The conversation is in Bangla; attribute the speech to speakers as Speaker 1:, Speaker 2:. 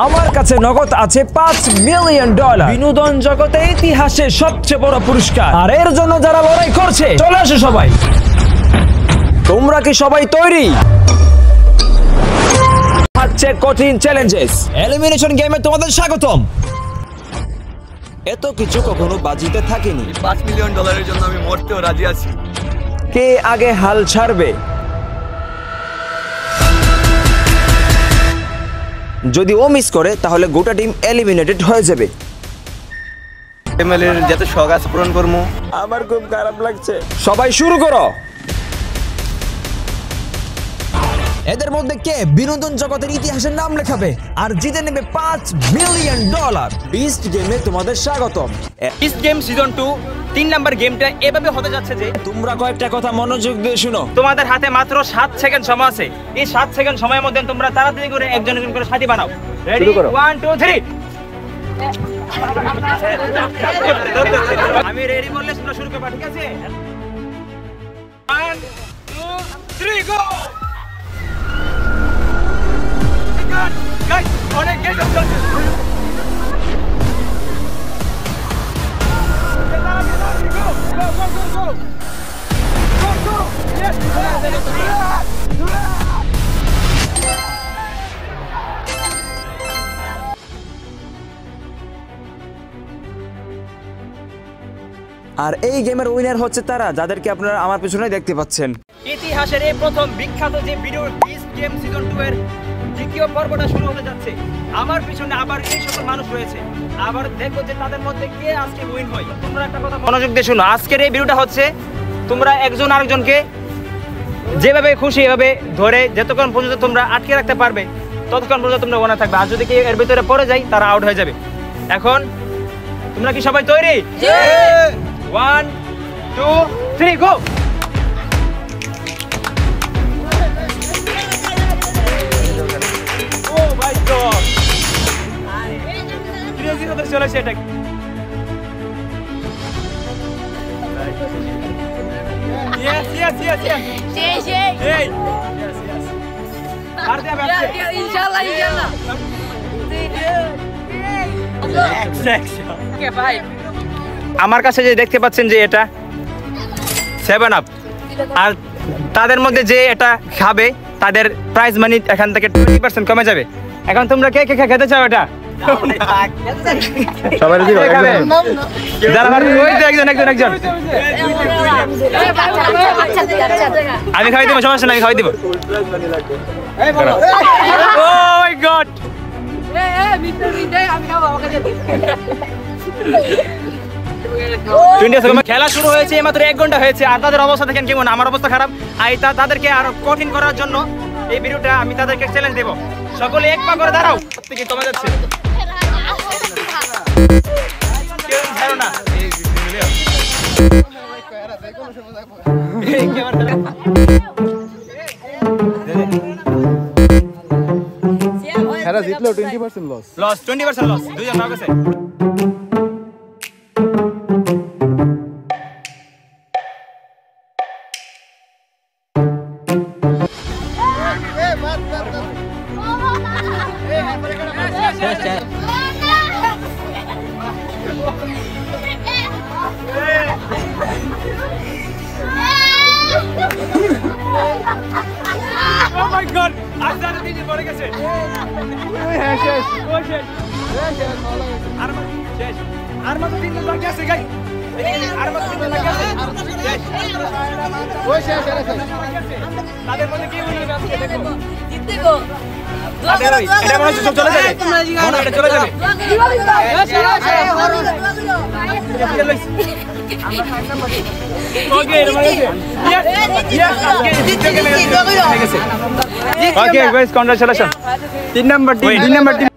Speaker 1: আমার কাছে নগদ আছে $5 মিলিয়ন। বিনোদন জগতে ইতিহাসের সবচেয়ে বড় পুরস্কার, আর এর জন্য যারা লড়াই করছে চলে আসো সবাই। তোমরা কি সবাই তৈরি? হচ্ছে কঠিন চ্যালেঞ্জেস এলিমিনেশন গেমে তোমাদের স্বাগতম। এত কিছু কখনো বাজিতে থাকেনি।
Speaker 2: $5 মিলিয়ন জন্য আমি মরতেও রাজি আছি।
Speaker 1: কে আগে হাল ছাড়বে? যদি ও মিস করে তাহলে গোটা টিম এলিমিনেটেড হয়ে যাবে।
Speaker 2: এমএলএর যত শখ আছে পূরণ করবো।
Speaker 1: আমার খুব খারাপ লাগছে। সবাই শুরু করো। এদের মধ্যে কে বিনোদন জগতের ইতিহাসের নাম লেখাবে আর জিতে নেবে $5 মিলিয়ন? বিস্ট গেমে তোমাদের স্বাগতম।
Speaker 3: বিস্ট গেম সিজন 2 3 নাম্বার গেমটা এভাবে হতে যাচ্ছে যে
Speaker 1: তোমরা কয়েকটা কথা মনোযোগ দিয়ে শুনো।
Speaker 3: তোমাদের হাতে মাত্র 7 সেকেন্ড সময় আছে। এই 7 সেকেন্ড সময়ের মধ্যে তোমরা তাড়াতাড়ি করে একজন একজন করে সাথী বানাও। রেডি 1 2 3। আমি রেডি বললে তোমরা শুরু করবা, ঠিক আছে? 1 2 3 গো। গাইস অনেক গেট আপ চলছে।
Speaker 1: আর এই গেমের উইনার হচ্ছে তারা যাদেরকে আপনারা আমার পিছনে দেখতে পাচ্ছেন।
Speaker 3: ইতিহাসের এই প্রথম বিখ্যাত যে ভিডিও বিস্ট গেম সিজন 2 এর দ্বিতীয় পর্বটা শুরু হতে যাচ্ছে। আমার পিছনে আবার এই সকল মানুষ রয়েছে। আবার দেখো যে তাদের মধ্যে কে আজকে উইন হয়। তোমরা একটা কথা মনোযোগ দিয়ে শুনো। আজকের এই ভিডিওটা হচ্ছে তোমরা একজন আরেকজনকে যেভাবে খুশি এভাবে ধরে যতক্ষণ পর্যন্ত তোমরা আটকে রাখতে পারবে ততক্ষণ পর্যন্ত তোমরা ওনা থাকবে। আর যদি কেউ এর ভিতরে পড়ে যায় তারা আউট হয়ে যাবে। এখন তোমরা কি সবাই তৈরি? 1 2 3 গো। ও মাই গড, ক্রেজি হতে চলেছে এটা। Yes. Hey. Yes. আর দেবে
Speaker 4: ইনশাআল্লাহ। ওকে ভাই,
Speaker 3: আমার কাছে যে দেখতে পাচ্ছেন যে এটা 7 আপ, আর তাদের মধ্যে যে এটা খাবে তাদের প্রাইজ মানি এখান থেকে 20% কমে যাবে। এখন তোমরা কে কে খেতে চাও এটা?
Speaker 2: সবাই রেডি
Speaker 3: যারা ওই তো একজন আমি খাওয়াই দেবো, সমস্যা নাই, আমি খাওয়াই দেবো। ও মাই গড, খেলা শুরু হয়েছে মাত্র 1 ঘন্টা হয়েছে আর তাদের অবস্থা দেখেন কেমন। আমার অবস্থা খারাপ। তাদেরকে আরো কঠিন করার জন্য এই ভিডিওটা আমি তাদেরকে চ্যালেঞ্জ দেবো। সকলে এক পা করে দাঁড়াও। প্রত্যেকে কমে যাচ্ছে।
Speaker 2: জিতলো 20% লস।
Speaker 3: 20% লস। দুইজন নাও গেছে। Oh my god! আজদারে দিদি পড়ে গেছে। শেষ। আর মাত্র 3 জন বাকি আছে গাই। আর মাত্র 3 জন বাকি আছে। শেষ। তাদের মধ্যে কি হইলো আজকে দেখো।
Speaker 4: জিততে গো।
Speaker 3: এটা মনে হচ্ছে সব চলে যাবে। মনে এটা চলে যাবে। Okay guys, congratulations. 3 number team.